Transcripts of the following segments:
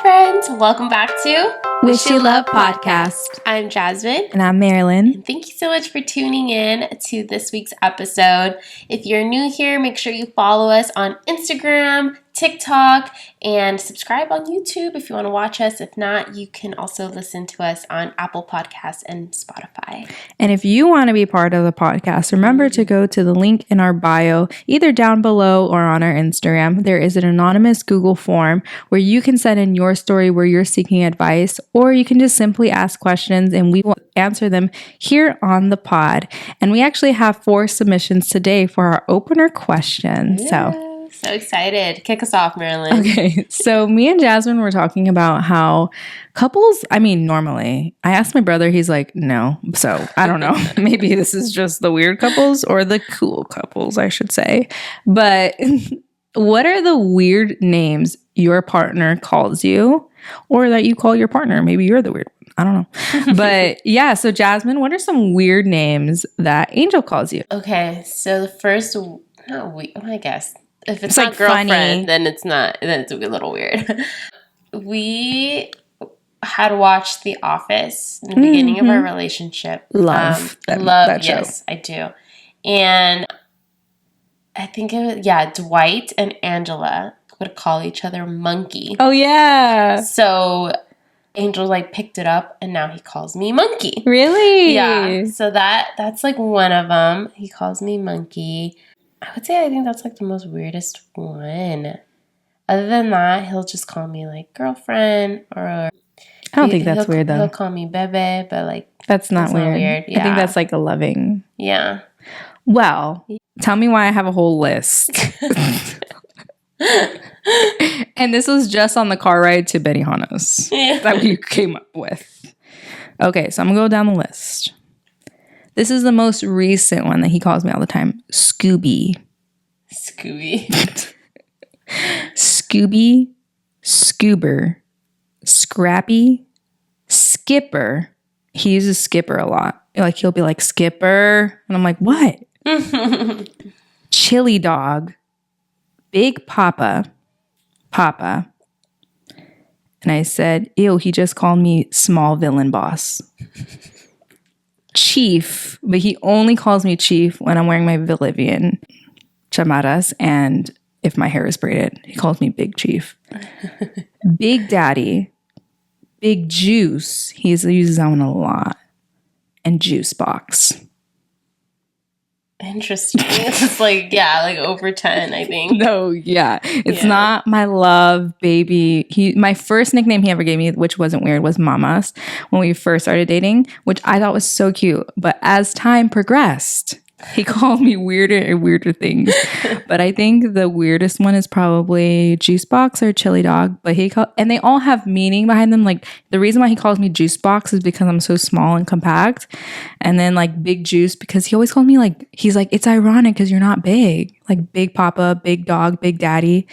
friends. Welcome back to Wish You Love Podcast. I'm Jazmine. And I'm Marilyn. And thank you so much for tuning in to this week's episode. If you're new here, make sure you follow us on Instagram, TikTok, and subscribe on YouTube if you want to watch us. If not, you can also listen to us on Apple Podcasts and Spotify. And if you want to be part of the podcast, remember to go to the link in our bio, either down below or on our Instagram. There is an anonymous Google form where you can send in your story where you're seeking advice, or you can just simply ask questions and we will answer them here on the pod. And we actually have 4 submissions today for our opener question. So excited. Kick us off, Marilyn. Okay, so me and Jazmine were talking about how couples, normally, I asked my brother, he's like, no. So I don't know. Maybe this is just the weird couples or the cool couples, I should say. But what are the weird names your partner calls you or that you call your partner? Maybe you're the weird one. I don't know. But yeah, so Jazmine, what are some weird names that Angel calls you? Okay, so the first, I guess. If it's like not girlfriend, funny. then it's not. Then it's a little weird. We had watched The Office in the beginning of our relationship. Love that show. Yes, I do. And I think it was, Dwight and Angela would call each other Monkey. Oh yeah. So Angel picked it up, and now he calls me Monkey. Really? Yeah. So that's one of them. He calls me Monkey. I would say I think that's the most weirdest one. Other than that, he'll just call me girlfriend, or I don't think that's weird though. He'll call me bebe, but that's not weird. Yeah. I think that's a loving. Yeah. Well, tell me why I have a whole list. And this was just on the car ride to Benihana's that we came up with. Okay, so I'm gonna go down the list. This is the most recent one that he calls me all the time. Scooby. Scooby, Scoober, Scrappy, Skipper. He uses Skipper a lot. He'll be like, Skipper. And I'm like, what? Chili Dog, Big Papa. And I said, ew, he just called me Small Villain Boss. Chief, but he only calls me Chief when I'm wearing my Bolivian chamaras and if my hair is braided. He calls me Big Chief. Big Daddy, Big Juice. He uses that one a lot. And Juice Box. Interesting. It's over 10, I think. No, yeah. It's not my love, baby. My first nickname he ever gave me, which wasn't weird, was Mamas when we first started dating, which I thought was so cute. But as time progressed, he called me weirder and weirder things. But I think the weirdest one is probably Juice Box or Chili Dog. But and they all have meaning behind them. The reason why he calls me Juice Box is because I'm so small and compact. And then Big Juice, because he always calls me he's like, it's ironic because you're not big. Big Papa, Big Dog, Big Daddy.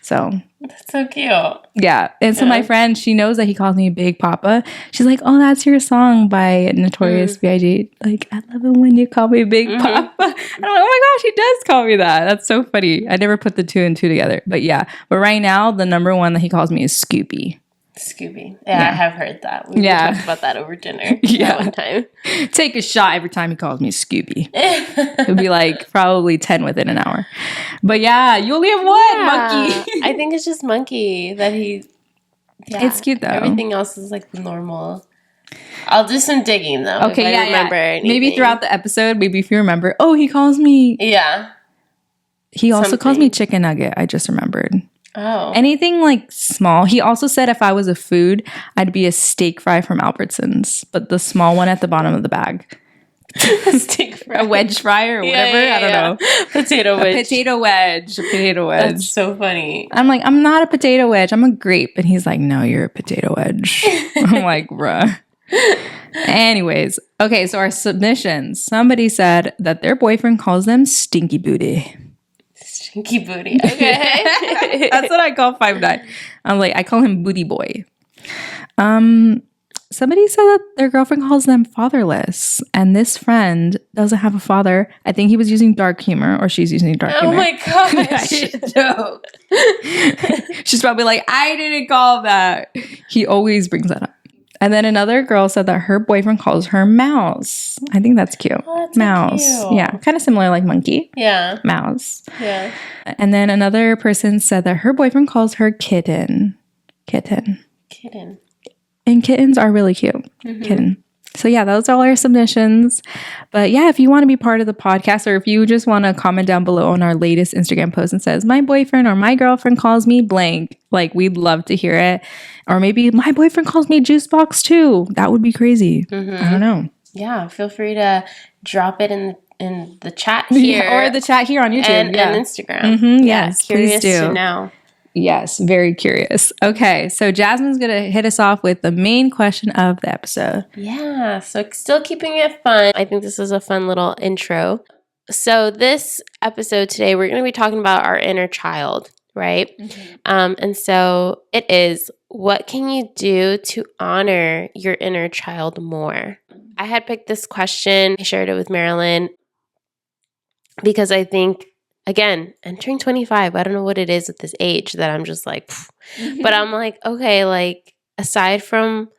So that's so cute. Yeah. And so my friend, she knows that he calls me Big Papa. She's like, oh, that's your song by Notorious B.I.G. I love it when you call me Big Papa. And I'm like, oh my gosh, he does call me that. That's so funny. I never put the 2 and 2 together. But yeah. But right now, the number one that he calls me is Scoopy. Scooby. Yeah, I have heard that. We talked about that over dinner one time. Take a shot every time he calls me Scooby. It would be probably 10 within an hour. But yeah, you only have one, Monkey. I think it's just Monkey that he... Yeah, it's cute though. Everything else is the normal. I'll do some digging though. Okay, if I remember anything. Maybe throughout the episode, maybe if you remember, oh, he calls me... Yeah. He also calls me Chicken Nugget, I just remembered. Oh. Anything small. He also said if I was a food, I'd be a steak fry from Albertsons, but the small one at the bottom of the bag. A steak fry. A wedge fry or whatever. I don't know. Potato wedge. A potato wedge. That's so funny. I'm like, I'm not a potato wedge. I'm a grape. And he's like, no, you're a potato wedge. I'm like, bruh. Anyways. Okay, so our submissions. Somebody said that their boyfriend calls them stinky booty. Stinky booty. Okay. That's what I call 5'9". I'm like, I call him booty boy. Somebody said that their girlfriend calls them fatherless, and this friend doesn't have a father. I think he was using dark humor, or she's using dark humor. Oh my gosh. No. She's probably like, I didn't call that. He always brings that up. And then another girl said that her boyfriend calls her Mouse. I think that's cute. Oh, that's Mouse. so cute. Yeah. Kind of similar like monkey. Yeah. Mouse. Yeah. And then another person said that her boyfriend calls her Kitten. Kitten. And kittens are really cute. Mm-hmm. Kitten. So yeah, those are all our submissions. But yeah, if you want to be part of the podcast, or if you just want to comment down below on our latest Instagram post and says, my boyfriend or my girlfriend calls me blank, like we'd love to hear it. Or maybe my boyfriend calls me juice box too. That would be crazy. Mm-hmm. I don't know. Yeah, feel free to drop it in the chat here. Or the chat here on YouTube. And Instagram. Mm-hmm, yes, curious please do. to know. Yes, very curious. Okay, so Jasmine's going to hit us off with the main question of the episode. Yeah, so still keeping it fun. I think this is a fun little intro. So this episode today, we're going to be talking about our inner child, right? Mm-hmm. And so it is, what can you do to honor your inner child more? I had picked this question. I shared it with Marilyn because I think, again, entering 25, I don't know what it is at this age that I'm just like, but I'm like, okay, like aside from,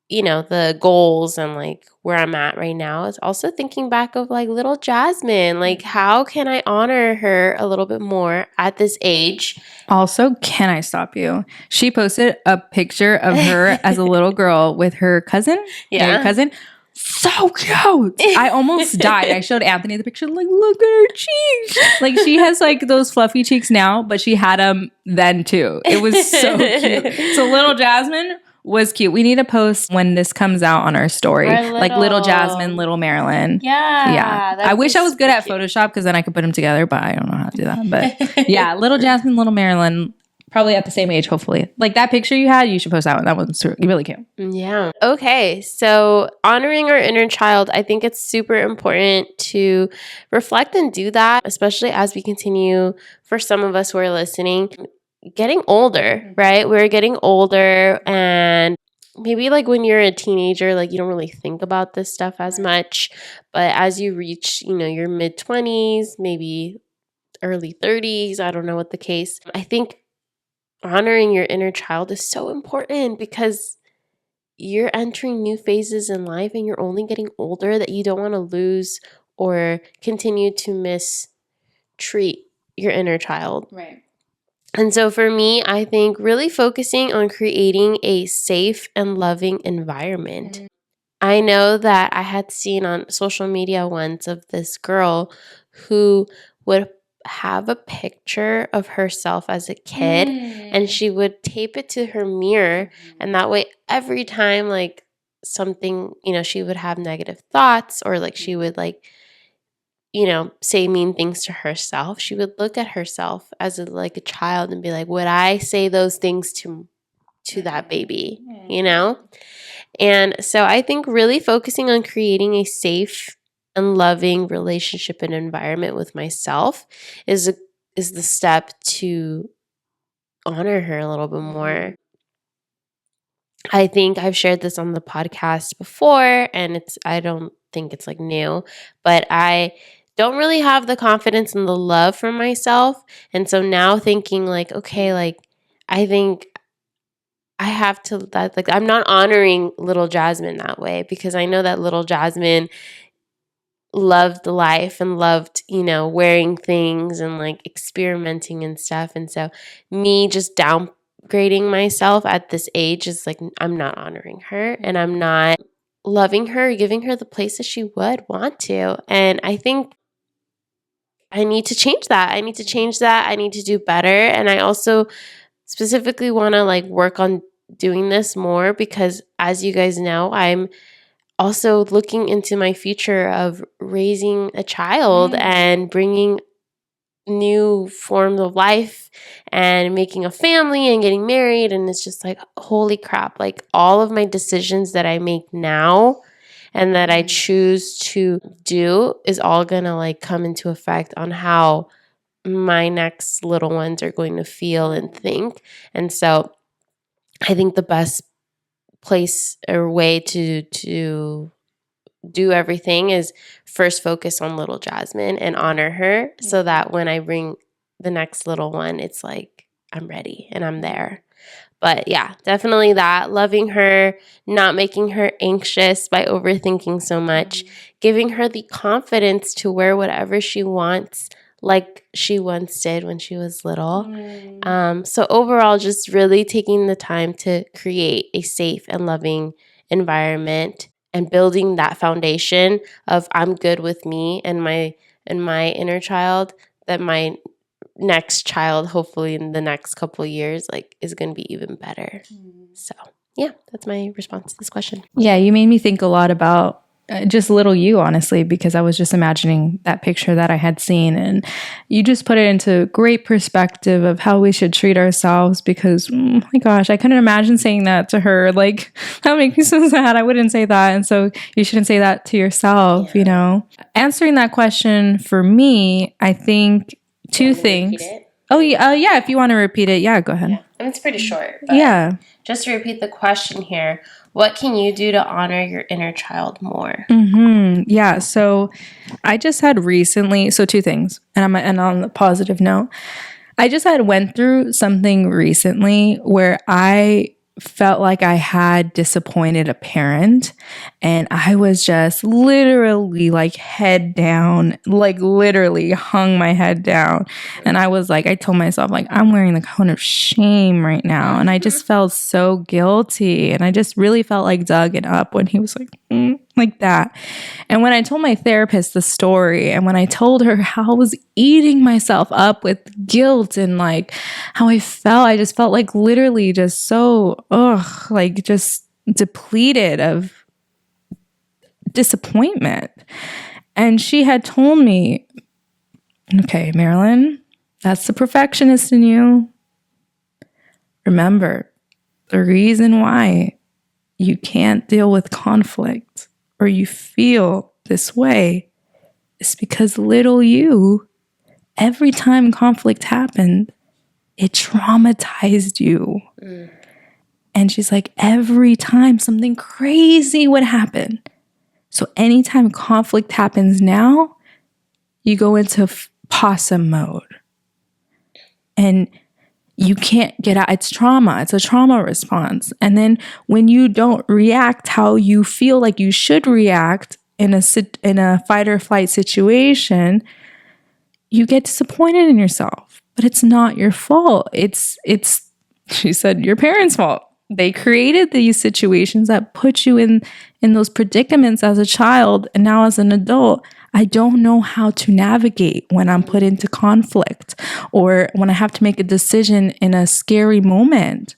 the goals and like where I'm at right now, it's also thinking back of like little Jazmine, like how can I honor her a little bit more at this age? Also, can I stop you? She posted a picture of her as a little girl with her cousin. Yeah. Her cousin. So cute. I almost died. I showed Anthony the picture, like, look at her cheeks. Like, she has like those fluffy cheeks now, but she had them then too. It was so cute. So little Jazmine was cute. We need to post when this comes out on our story. Like little Jazmine, little Marilyn. Yeah. I wish I was good at Photoshop because then I could put them together, but I don't know how to do that. But yeah, little Jazmine, little Marilyn. Probably at the same age, hopefully. Like that picture you had, you should post that one. That one's really cute. Yeah. Okay. So honoring our inner child, I think it's super important to reflect and do that, especially as we continue, for some of us who are listening, getting older, right? We're getting older, and maybe like when you're a teenager, like you don't really think about this stuff as much. But as you reach, your mid-20s, maybe early 30s, I don't know what the case, I think honoring your inner child is so important because you're entering new phases in life and you're only getting older, that you don't want to lose or continue to mistreat your inner child. Right. And so for me, I think really focusing on creating a safe and loving environment. Mm-hmm. I know that I had seen on social media once of this girl who would have a picture of herself as a kid and she would tape it to her mirror, and that way every time like something, she would have negative thoughts or like she would like say mean things to herself, she would look at herself as a child and be like, would I say those things to that baby, And so I think really focusing on creating a safe and loving relationship and environment with myself is the step to honor her a little bit more. I think I've shared this on the podcast before, and I don't think it's like new, but I don't really have the confidence and the love for myself. And so now thinking like, okay, like I think I have to, I'm not honoring little Jazmine that way, because I know that little Jazmine loved life and loved, wearing things and like experimenting and stuff. And so me just downgrading myself at this age is like, I'm not honoring her and I'm not loving her, giving her the place that she would want to. And I think I need to change that. I need to do better. And I also specifically want to like work on doing this more, because as you guys know, I'm also looking into my future of raising a child and bringing new forms of life and making a family and getting married. And it's just like, holy crap, like all of my decisions that I make now and that I choose to do is all gonna like come into effect on how my next little ones are going to feel and think. And so I think the best place or way to do everything is first focus on little Jazmine and honor her, so that when I bring the next little one, it's like I'm ready and I'm there. But yeah, definitely that. Loving her, not making her anxious by overthinking so much, giving her the confidence to wear whatever she wants, like she once did when she was little. So overall, just really taking the time to create a safe and loving environment and building that foundation of I'm good with me and my inner child, that my next child, hopefully in the next couple of years, like is going to be even better. So yeah, that's my response to this question. Yeah, you made me think a lot about just little you, honestly, because I was just imagining that picture that I had seen, and you just put it into great perspective of how we should treat ourselves, because oh my gosh, I couldn't imagine saying that to her. Like, that would make me so sad. I wouldn't say that. And so you shouldn't say that to yourself, you know? Answering that question for me, I think two things. Oh, yeah. If you want to repeat it, yeah, go ahead. Yeah. And it's pretty short. But just to repeat the question here, what can you do to honor your inner child more? Yeah. So I just had recently, so two things, and on the positive note, I just went through something recently where I felt like I had disappointed a parent, and I was just literally like head down, like literally hung my head down. And I was like, I told myself like, I'm wearing the cone of shame right now. And I just felt so guilty. And I just really felt like Doug up when he was like that. And when I told my therapist the story, and when I told her how I was eating myself up with guilt and like how I just felt like literally just so, like just depleted of disappointment. And she had told me, okay, Marilyn, that's the perfectionist in you. Remember, the reason why you can't deal with conflict or you feel this way is because little you, every time conflict happened, it traumatized you. And she's like, every time something crazy would happen. So anytime conflict happens now, you go into possum mode. And you can't get out. It's trauma. It's a trauma response. And then when you don't react how you feel like you should react in a fight or flight situation, you get disappointed in yourself. But it's not your fault. It's she said, your parents' fault. They created these situations that put you in those predicaments as a child, and now as an adult, I don't know how to navigate when I'm put into conflict or when I have to make a decision in a scary moment.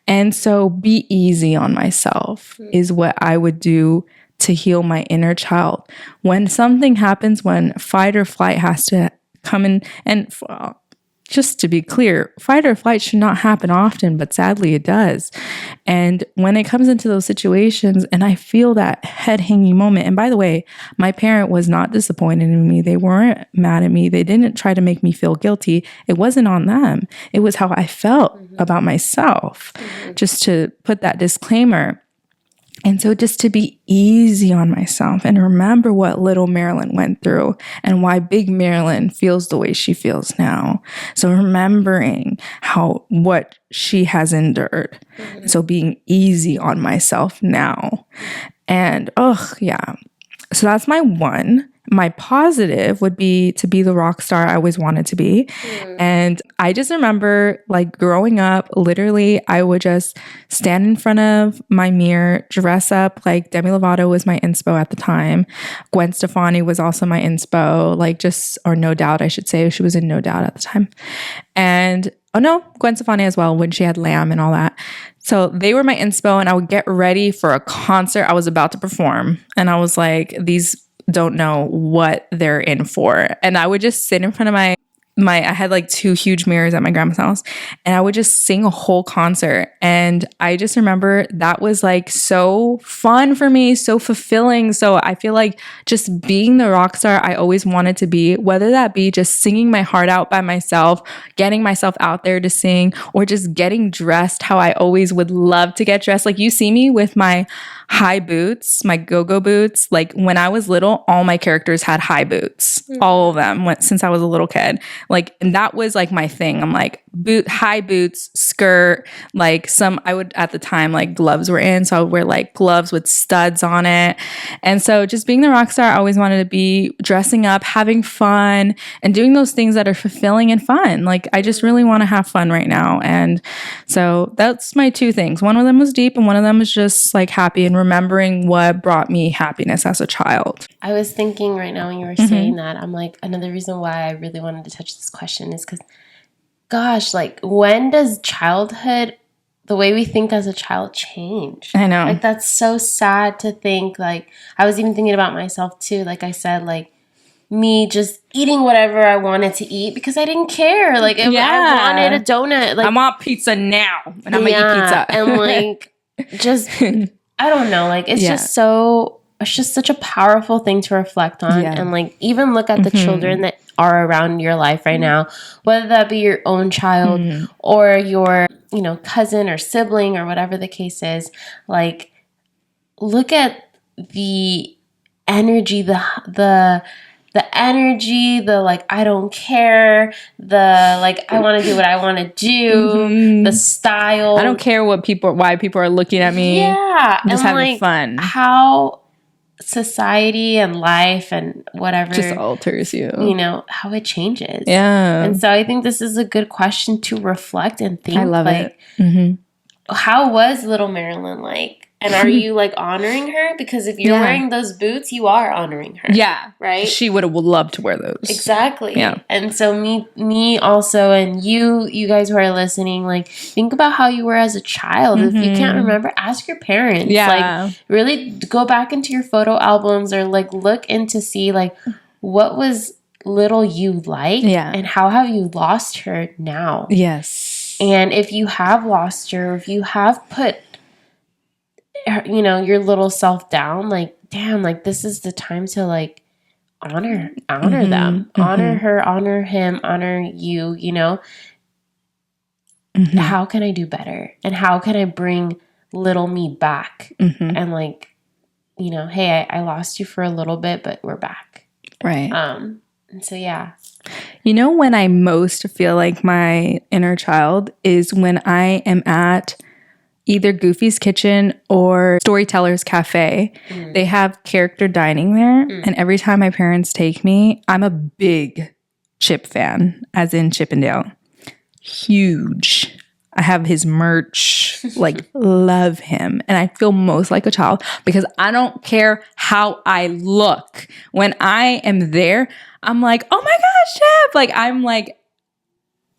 And so be easy on myself is what I would do to heal my inner child. When something happens, when fight or flight has to come in, and just to be clear, fight or flight should not happen often, but sadly it does. And when it comes into those situations and I feel that head hanging moment, and by the way, my parent was not disappointed in me. They weren't mad at me. They didn't try to make me feel guilty. It wasn't on them. It was how I felt about myself, just to put that disclaimer. And so just to be easy on myself and remember what little Marilyn went through and why big Marilyn feels the way she feels now. So remembering what she has endured. So being easy on myself now. And so that's my one. My positive would be to be the rock star I always wanted to be. And I just remember like growing up, literally, I would just stand in front of my mirror, dress up like Demi Lovato was my inspo at the time. Gwen Stefani was also my inspo, or No Doubt, I should say. She was in No Doubt at the time. And Gwen Stefani as well when she had Lamb and all that. So they were my inspo, and I would get ready for a concert I was about to perform. And I was like, these don't know what they're in for. And I would just sit in front of my I had like 2 huge mirrors at my grandma's house, and I would just sing a whole concert. And I just remember that was like so fun for me, so fulfilling. So I feel like just being the rock star I always wanted to be, whether that be just singing my heart out by myself, getting myself out there to sing, or just getting dressed how I always would love to get dressed. Like you see me with my high boots, my go-go boots. Like when I was little, all my characters had high boots, all of them since I was a little kid. Like, and that was like my thing. I'm like high boots, skirt, like I would at the time, like gloves were in. So I would wear like gloves with studs on it. And so just being the rock star, I always wanted to be dressing up, having fun and doing those things that are fulfilling and fun. Like I just really want to have fun right now. And so that's my 2 things. One of them was deep and one of them was just like happy and remembering what brought me happiness as a child. I was thinking right now when you were saying that, I'm like, another reason why I really wanted to touch this question is because, gosh, like when does childhood, the way we think as a child, change? I know. Like that's so sad to think. Like I was even thinking about myself too. Like I said, like me just eating whatever I wanted to eat because I didn't care. Like if I wanted a donut, like I want pizza now, and I'm gonna eat pizza. And like just I don't know. Like it's just so. It's just such a powerful thing to reflect on, and like even look at the children that are around your life right now, whether that be your own child or your, cousin or sibling or whatever the case is. Like, look at the energy, the energy, the like I don't care, the like I want to do what I want to do, the style. I don't care why people are looking at me. Yeah, I'm just and having like fun. How society and life and whatever just alters you. How it changes. Yeah, and so I think this is a good question to reflect and think. I love like, it. How was little Marilyn like? And are you like honoring her? Because if you're wearing those boots, you are honoring her. Yeah. Right? She would have loved to wear those. Exactly. Yeah. And so me also, and you guys who are listening, like think about how you were as a child. If you can't remember, ask your parents. Yeah. Like really go back into your photo albums or like look into see like what was little you like and how have you lost her now? Yes. And if you have lost her, if you have put your little self down, like damn, like this is the time to like honor them, honor her, honor him, honor you. How can I do better, and how can I bring little me back? And like hey, I lost you for a little bit, but we're back, right? And so when I most feel like my inner child is when I am at either Goofy's Kitchen or Storyteller's Cafe. They have character dining there. And every time my parents take me, I'm a big Chip fan, as in Chip and Dale. Huge. I have his merch, like love him. And I feel most like a child because I don't care how I look. When I am there, I'm like, oh my gosh, Chip. Like, I'm like,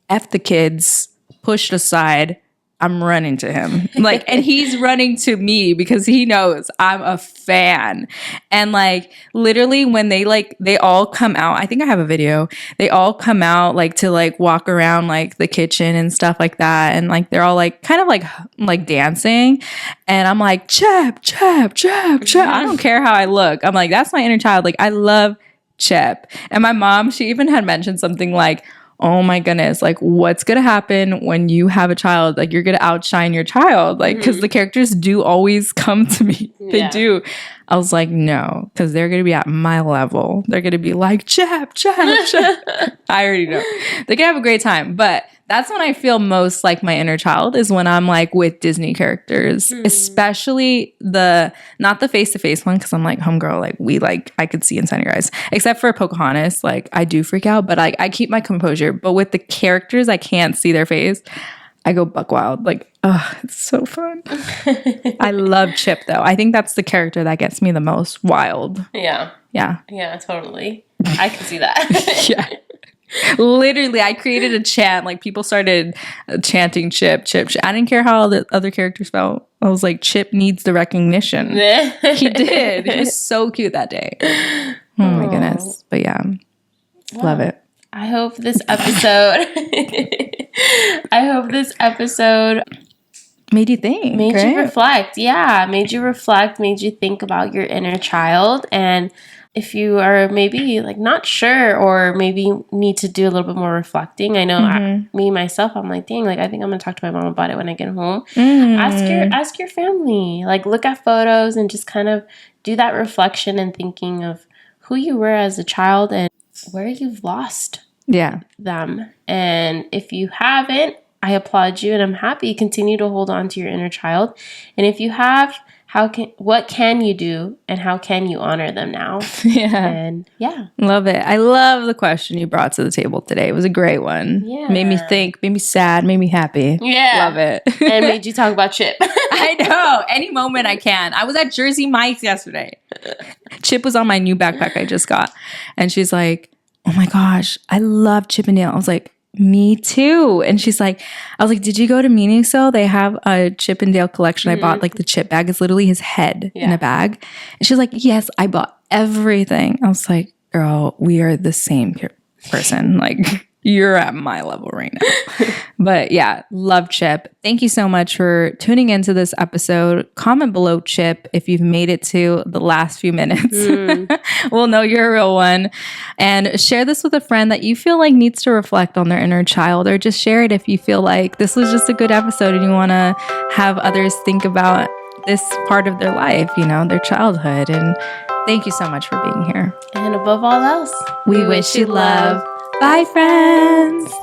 F the kids, pushed aside. I'm running to him. Like, and he's running to me because he knows I'm a fan. And like, literally when they all come out, I think I have a video. They all come out like to like walk around like the kitchen and stuff like that. And like, they're all like kind of like dancing. And I'm like, Chip, Chip, Chip, Chip. I don't care how I look. I'm like, that's my inner child. Like, I love Chip. And my mom, she even had mentioned something like, oh my goodness, like what's going to happen when you have a child? Like you're going to outshine your child. Like, cause the characters do always come to me. They do. I was like, no, cause they're going to be at my level. They're going to be like, Chip, Chip, Chip. I already know. They're going to have a great time. But that's when I feel most like my inner child is when I'm like with Disney characters, especially not the face-to-face one. Cause I'm like, homegirl, like I could see inside your eyes, except for Pocahontas. Like I do freak out, but I keep my composure. But with the characters, I can't see their face. I go buck wild. Like, oh, it's so fun. I love Chip though. I think that's the character that gets me the most wild. Yeah. Yeah. Yeah, totally. I can see that. Yeah. Literally, I created a chant. Like people started chanting Chip, Chip, Chip. I didn't care how the other characters felt. I was like, Chip needs the recognition. He did. He was so cute that day. Oh my goodness. But yeah, love it. I hope this episode made you think. Made you reflect. Yeah, made you reflect, made you think about your inner child. And if you are maybe like not sure or maybe need to do a little bit more reflecting, I know me myself, I'm like, dang, like I think I'm gonna talk to my mom about it when I get home. Ask your family, like look at photos and just kind of do that reflection and thinking of who you were as a child and where you've lost them. And if you haven't, I applaud you and I'm happy. Continue to hold on to your inner child. And if you have, what can you do and how can you honor them now? And love it. I love the question you brought to the table today. It was a great one. Made me think, made me sad, made me happy. Love it. And made you talk about Chip. I know. Any moment I can. I was at Jersey Mike's yesterday. Chip was on my new backpack I just got. And she's like, oh my gosh, I love Chip and Dale. I was like, me too. And she's like, I was like, did you go to Meaning-So? They have a Chip and Dale collection. I bought like the Chip bag. It's literally his head in a bag. And she's like, yes, I bought everything. I was like, girl, we are the same person. Like, you're at my level right now. But yeah, love Chip. Thank you so much for tuning into this episode. Comment below, Chip, if you've made it to the last few minutes. We'll know you're a real one. And share this with a friend that you feel like needs to reflect on their inner child, or just share it if you feel like this was just a good episode and you want to have others think about this part of their life, you know, their childhood. And thank you so much for being here. And above all else, we wish you love. Bye, friends.